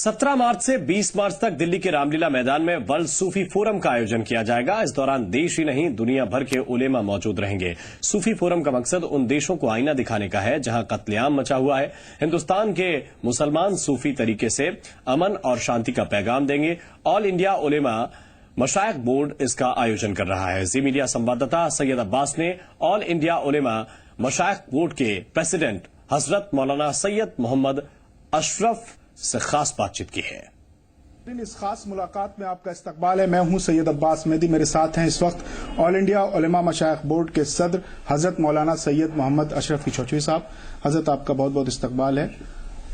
17 मार्च से 20 मार्च तक दिल्ली के रामलीला मैदान में वर्ल्ड सूफी फोरम का आयोजन किया जाएगा। इस दौरान देश ही नहीं दुनिया भर के उलेमा मौजूद रहेंगे। सूफी फोरम का मकसद उन देशों को आईना दिखाने का है जहां कत्लेआम मचा हुआ है। हिंदुस्तान के मुसलमान सूफी तरीके से अमन और शांति का पैगाम देंगे। ऑल इंडिया उलेमा मशाइख बोर्ड इसका आयोजन कर रहा है। जी मीडिया संवाददाता सैयद अब्बास ने ऑल इंडिया उलेमा मशाइख बोर्ड के प्रेसिडेंट हजरत मौलाना सैयद मोहम्मद अशरफ से खास बातचीत की है। इस खास मुलाकात में आपका इस्तकबाल है। मैं हूं सैयद अब्बास मेहदी। मेरे साथ हैं इस वक्त ऑल इंडिया उलेमा मशाइख बोर्ड के सदर हजरत मौलाना सैयद मोहम्मद अशरफ चौचवी साहब। हजरत आपका बहुत बहुत इस्तकबाल है।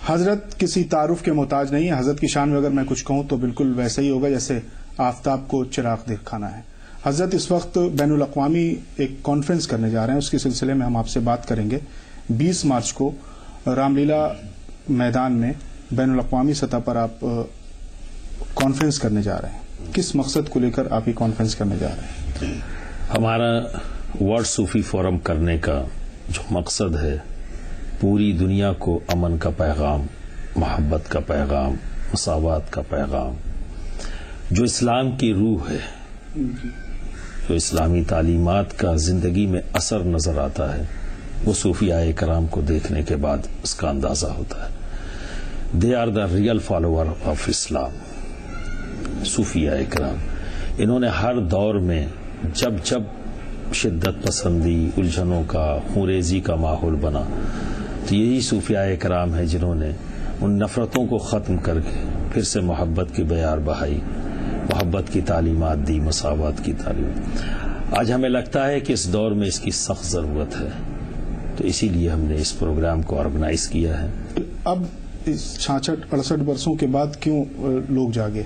हजरत किसी तारुफ के मोहताज नहीं है। हजरत की शान में अगर मैं कुछ कहूं तो बिल्कुल वैसे ही होगा जैसे आफ्ताब को चिराग दिखाना है। हजरत इस वक्त बैनुल अक़वामी एक कॉन्फ्रेंस करने जा रहे हैं, उसके सिलसिले में हम आपसे बात करेंगे। 20 मार्च को रामलीला मैदान में बैनुल अक़वामी सतह पर आप कॉन्फ्रेंस करने जा रहे हैं। किस मकसद को लेकर आप ये कॉन्फ्रेंस करने जा रहे हैं? हमारा वर्ल्ड सूफी फोरम करने का जो मकसद है, पूरी दुनिया को अमन का पैगाम, मोहब्बत का पैगाम, मसावत का पैगाम, जो इस्लाम की रूह है, जो इस्लामी तालीमात का जिंदगी में असर नजर आता है, वो सूफिया कराम को देखने के बाद उसका अंदाजा होता है। They are the real follower of Islam. सूफिया कराम इन्होंने हर दौर में जब जब शिद्दत पसंदी, उलझनों का, खुरेजी का माहौल बना, तो यही सूफिया कराम है जिन्होंने उन नफरतों को ख़त्म करके फिर से मोहब्बत की बयार बहाई, मोहब्बत की तालीमात दी, मसावत की तालीम। आज हमें लगता है कि इस दौर में इसकी सख्त ज़रूरत है, तो इसीलिए हमने इस प्रोग्राम को ऑर्गेनाइज किया है। अब इस 66-68 वर्षों के बाद क्यों लोग जागे?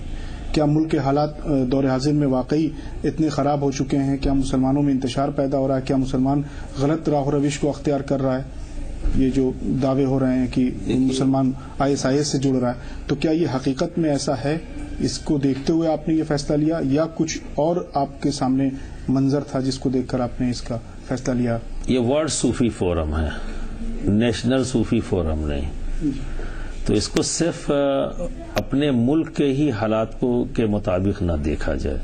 क्या मुल्क के हालात दौर हाजिर में वाकई इतने ख़राब हो चुके हैं? क्या मुसलमानों में इंतशार पैदा हो रहा है? क्या मुसलमान गलत राह रविश को अख्तियार कर रहा है? ये जो दावे हो रहे हैं कि मुसलमान ISIS से जुड़ रहा है, तो क्या ये हकीकत में ऐसा है? इसको देखते हुए आपने ये फैसला लिया या कुछ और आपके सामने मंजर था जिसको देखकर आपने इसका फैसला लिया? ये वर्ल्ड सूफी फोरम है, नेशनल सूफी फोरम नहीं। तो इसको सिर्फ अपने मुल्क के ही हालात को के मुताबिक ना देखा जाए।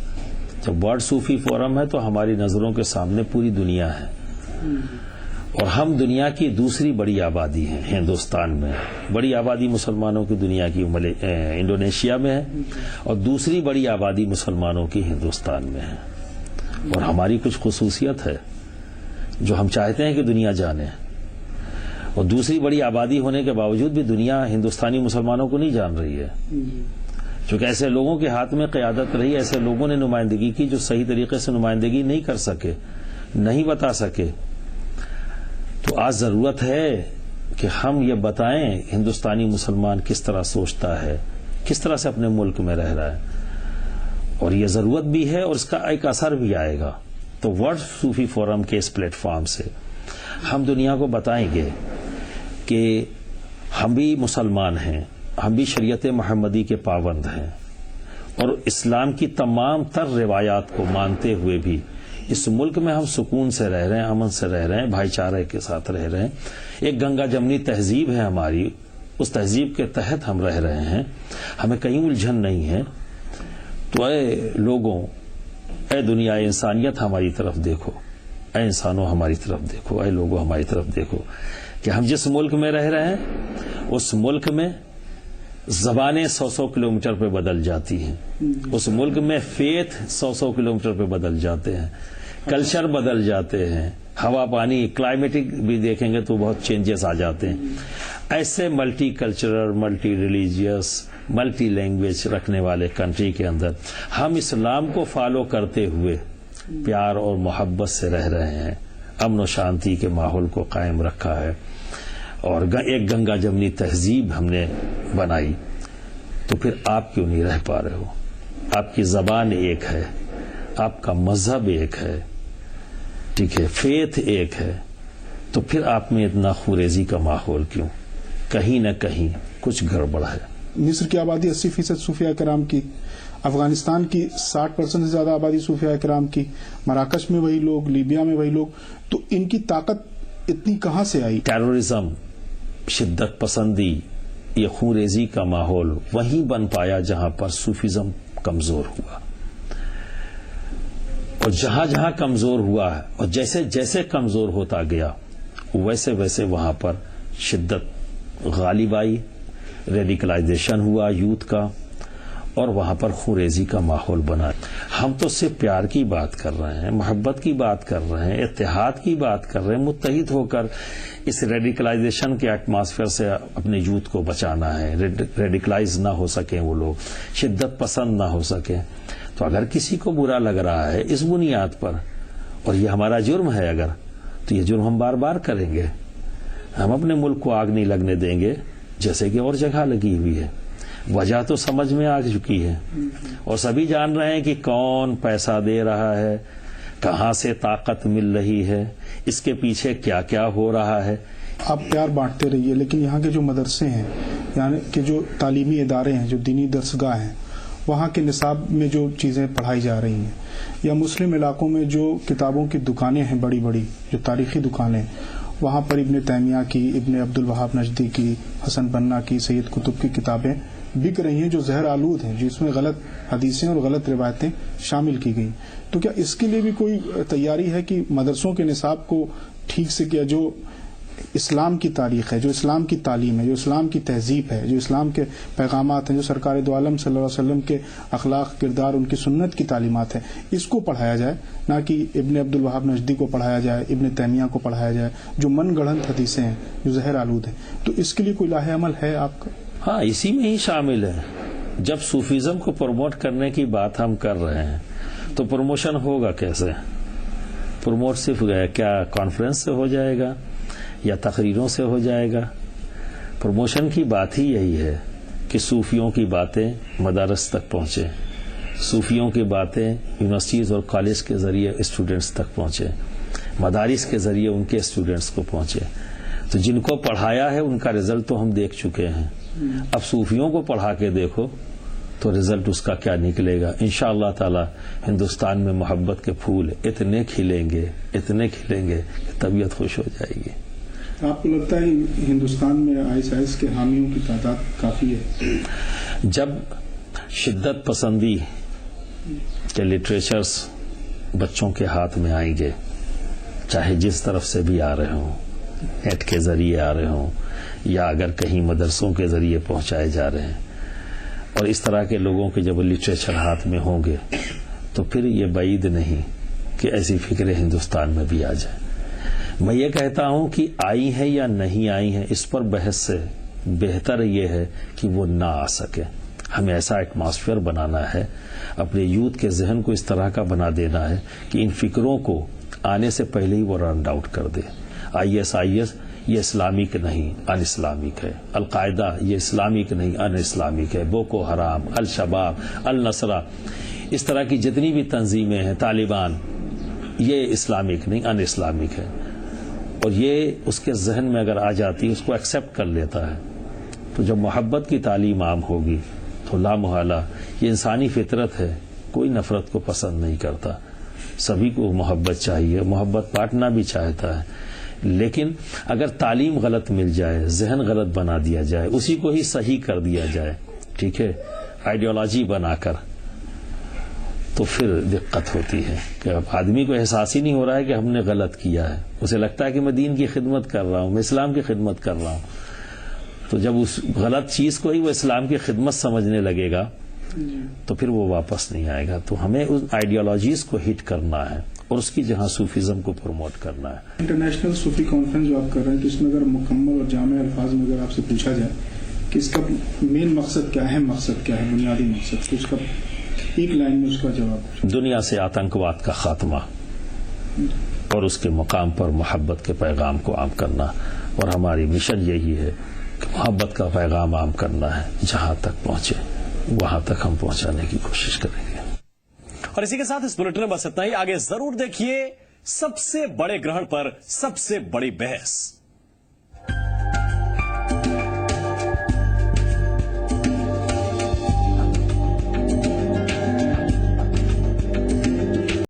जब वर्ल्ड सूफी फोरम है तो हमारी नज़रों के सामने पूरी दुनिया है, और हम दुनिया की दूसरी बड़ी आबादी हैं। हिंदुस्तान में बड़ी आबादी मुसलमानों की दुनिया की इंडोनेशिया में है, और दूसरी बड़ी आबादी मुसलमानों की हिंदुस्तान में है। और हमारी कुछ खुसूसियत है जो हम चाहते हैं कि दुनिया जाने, और दूसरी बड़ी आबादी होने के बावजूद भी दुनिया हिंदुस्तानी मुसलमानों को नहीं जान रही है। क्योंकि ऐसे लोगों के हाथ में क़यादत रही, ऐसे लोगों ने नुमाइंदगी की जो सही तरीके से नुमाइंदगी नहीं कर सके, नहीं बता सके। तो आज ज़रूरत है कि हम ये बताएं हिंदुस्तानी मुसलमान किस तरह सोचता है, किस तरह से अपने मुल्क में रह रहा है, और ये ज़रूरत भी है और इसका एक असर भी आएगा। तो वर्ल्ड सूफी फोरम के इस प्लेटफॉर्म से हम दुनिया को बताएंगे कि हम भी मुसलमान हैं, हम भी शरीयत मोहम्मदी के पाबंद हैं, और इस्लाम की तमाम तर रिवायात को मानते हुए भी इस मुल्क में हम सुकून से रह रहे हैं, अमन से रह रहे हैं, भाईचारे के साथ रह रहे हैं। एक गंगा जमनी तहजीब है हमारी, उस तहजीब के तहत हम रह रहे हैं, हमें कहीं उलझन नहीं है। तो ऐ लोगों, ऐ दुनिया, इंसानियत हमारी तरफ देखो, ऐ इंसानों हमारी तरफ देखो, ऐ लोगों हमारी तरफ देखो कि हम जिस मुल्क में रह रहे हैं उस मुल्क में ज़बानें 100-100 किलोमीटर पे बदल जाती हैं, उस मुल्क में फेथ 100-100 किलोमीटर पे बदल जाते हैं, कल्चर बदल जाते हैं, हवा पानी क्लाइमेटिक भी देखेंगे तो बहुत चेंजेस आ जाते हैं। ऐसे multi cultural, multi religious, multi language रखने वाले कंट्री के अंदर हम इस्लाम को फॉलो करते हुए प्यार और मोहब्बत से रह रहे हैं, अमन और शांति के माहौल को कायम रखा है, और एक गंगा जमनी तहजीब हमने बनाई। तो फिर आप क्यों नहीं रह पा रहे हो? आपकी ज़बान एक है, आपका मजहब एक है, ठीक है, फेथ एक है, तो फिर आप में इतना खुरेजी का माहौल क्यों? कहीं न कहीं कुछ गड़बड़ है। मिस्र की आबादी 80% सूफिया कराम की, अफगानिस्तान की 60% से ज्यादा आबादी सूफिया कराम की, मराकश में वही लोग, लीबिया में वही लोग, तो इनकी ताकत इतनी कहां से आई? टेररिज्म, शिद्दत पसंदी, یہ خونریزی کا ماحول وہیں بن پایا جہاں پر صوفیزم کمزور ہوا، اور جہاں جہاں کمزور ہوا ہے اور جیسے جیسے کمزور ہوتا گیا ویسے ویسے وہاں پر شدت غالب آئی، ریڈیکلائزیشن ہوا یوتھ کا، اور وہاں پر خونریزی کا ماحول بنا۔ ہم تو صرف پیار کی بات کر رہے ہیں، محبت کی بات کر رہے ہیں، اتحاد کی بات کر رہے ہیں، متحد ہو کر اس ریڈیکلائزیشن کے ایٹماسفیئر سے اپنے یوتھ کو بچانا ہے، ریڈیکلائز نہ ہو سکیں وہ لوگ، شدت پسند نہ ہو سکیں۔ تو اگر کسی کو برا لگ رہا ہے اس بنیاد پر، اور یہ ہمارا جرم ہے اگر، تو یہ جرم ہم بار بار کریں گے۔ ہم اپنے ملک کو آگ نہیں لگنے دیں گے جیسے کہ اور جگہ لگی ہوئی ہے۔ وجہ تو سمجھ میں آ چکی ہے، اور سبھی جان رہے ہیں کہ کون پیسہ دے رہا ہے، کہاں سے طاقت مل رہی ہے، اس کے پیچھے کیا کیا ہو رہا ہے۔ آپ پیار بانٹتے رہیے، لیکن یہاں کے جو مدرسے ہیں، یعنی کہ جو تعلیمی ادارے ہیں، جو دینی درسگاہ ہیں، وہاں کے نصاب میں جو چیزیں پڑھائی جا رہی ہیں، یا مسلم علاقوں میں جو کتابوں کی دکانیں ہیں بڑی بڑی، جو تاریخی دکانیں، وہاں پر ابن تیمیہ کی، ابن عبد الوہاب نجدی کی، حسن بنا کی، سید قطب کی کتابیں بک رہی ہیں جو زہر آلود ہیں، جس میں غلط حدیثیں اور غلط روایتیں شامل کی گئی۔ تو کیا اس کے لیے بھی کوئی تیاری ہے کہ مدرسوں کے نصاب کو ٹھیک سے کیا، جو اسلام کی تاریخ ہے، جو اسلام کی تعلیم ہے، جو اسلام کی تہذیب ہے، جو اسلام کے پیغامات ہیں، جو سرکار دو عالم صلی اللہ علیہ وسلم کے اخلاق، کردار، ان کی سنت کی تعلیمات ہیں، اس کو پڑھایا جائے، نہ کہ ابن عبد الوہاب نجدی کو پڑھایا جائے، ابن تیمیہ کو پڑھایا جائے، جو من گڑھنت حدیثیں ہیں، جو زہر آلود ہیں۔ تو اس کے لیے کوئی لاہ عمل ہے آپ کا؟ ہاں، اسی میں ہی شامل ہے۔ جب صوفیزم کو پروموٹ کرنے کی بات ہم کر رہے ہیں تو پروموشن ہوگا کیسے؟ پروموٹ صرف کیا کانفرنس سے ہو جائے گا یا تقریروں سے ہو جائے گا؟ پروموشن کی بات ہی یہی ہے کہ صوفیوں کی باتیں مدارس تک پہنچے، صوفیوں کی باتیں یونیورسٹیز اور کالج کے ذریعے اسٹوڈنٹس تک پہنچے، مدارس کے ذریعے ان کے اسٹوڈنٹس کو پہنچے۔ تو جن کو پڑھایا ہے ان کا رزلٹ تو ہم دیکھ چکے ہیں، اب صوفیوں کو پڑھا کے دیکھو تو رزلٹ اس کا کیا نکلے گا۔ انشاءاللہ تعالی ہندوستان میں محبت کے پھول اتنے کھلیں گے کہ طبیعت خوش ہو جائے گی۔ آپ کو لگتا ہے ہندوستان میں ISIS کے حامیوں کی تعداد کافی ہے؟ جب شدت پسندی کے لٹریچرز بچوں کے ہاتھ میں آئیں گے، چاہے جس طرف سے بھی آ رہے ہوں، نیٹ کے ذریعے آ رہے ہوں یا اگر کہیں مدرسوں کے ذریعے پہنچائے جا رہے ہیں، اور اس طرح کے لوگوں کے جب لٹریچر ہاتھ میں ہوں گے تو پھر یہ بعید نہیں کہ ایسی فکریں ہندوستان میں بھی آ جائیں۔ میں یہ کہتا ہوں کہ آئی ہیں یا نہیں آئی ہیں اس پر بحث سے بہتر یہ ہے کہ وہ نہ آ سکے۔ ہمیں ایسا ایٹماسفیئر بنانا ہے، اپنے یوتھ کے ذہن کو اس طرح کا بنا دینا ہے کہ ان فکروں کو آنے سے پہلے ہی وہ رن آؤٹ کر دے۔ ISIS یہ اسلامک نہیں، ان اسلامک ہے۔ القاعدہ یہ اسلامک نہیں، ان اسلامک ہے۔ بوکو حرام، الشباب، النصرہ، اس طرح کی جتنی بھی تنظیمیں ہیں، طالبان، یہ اسلامک نہیں، ان اسلامک ہے۔ اور یہ اس کے ذہن میں اگر آ جاتی ہے، اس کو ایکسیپٹ کر لیتا ہے، تو جب محبت کی تعلیم عام ہوگی تو لا محالہ یہ انسانی فطرت ہے، کوئی نفرت کو پسند نہیں کرتا، سبھی کو محبت چاہیے، محبت بانٹنا بھی چاہتا ہے۔ لیکن اگر تعلیم غلط مل جائے، ذہن غلط بنا دیا جائے، اسی کو ہی صحیح کر دیا جائے، ٹھیک ہے، آئیڈیالوجی بنا کر، تو پھر دقت ہوتی ہے کہ اب آدمی کو احساس ہی نہیں ہو رہا ہے کہ ہم نے غلط کیا ہے، اسے لگتا ہے کہ میں دین کی خدمت کر رہا ہوں، میں اسلام کی خدمت کر رہا ہوں۔ تو جب اس غلط چیز کو ہی وہ اسلام کی خدمت سمجھنے لگے گا تو پھر وہ واپس نہیں آئے گا۔ تو ہمیں ان آئیڈیالوجیز کو ہٹ کرنا ہے اور اس کی جہاں صوفیزم کو پروموٹ کرنا ہے۔ انٹرنیشنل صوفی کانفرنس جو آپ کر رہے ہیں، تو اس میں اگر مکمل اور جامع الفاظ میں اگر آپ سے پوچھا جائے کہ اس کا مین مقصد کیا ہے، اہم مقصد کیا ہے، بنیادی مقصد، تو اس کا ایک لائن میں اس کا جواب؟ دنیا سے آتنکواد کا خاتمہ اور اس کے مقام پر محبت کے پیغام کو عام کرنا، اور ہماری مشن یہی ہے کہ محبت کا پیغام عام کرنا ہے، جہاں تک پہنچے وہاں تک ہم پہنچانے کی کوشش کریں گے۔ اور اسی کے ساتھ اس بلیٹن میں بس اتنا ہی۔ آگے ضرور دیکھیے سب سے بڑے گرہن پر سب سے بڑی بحث۔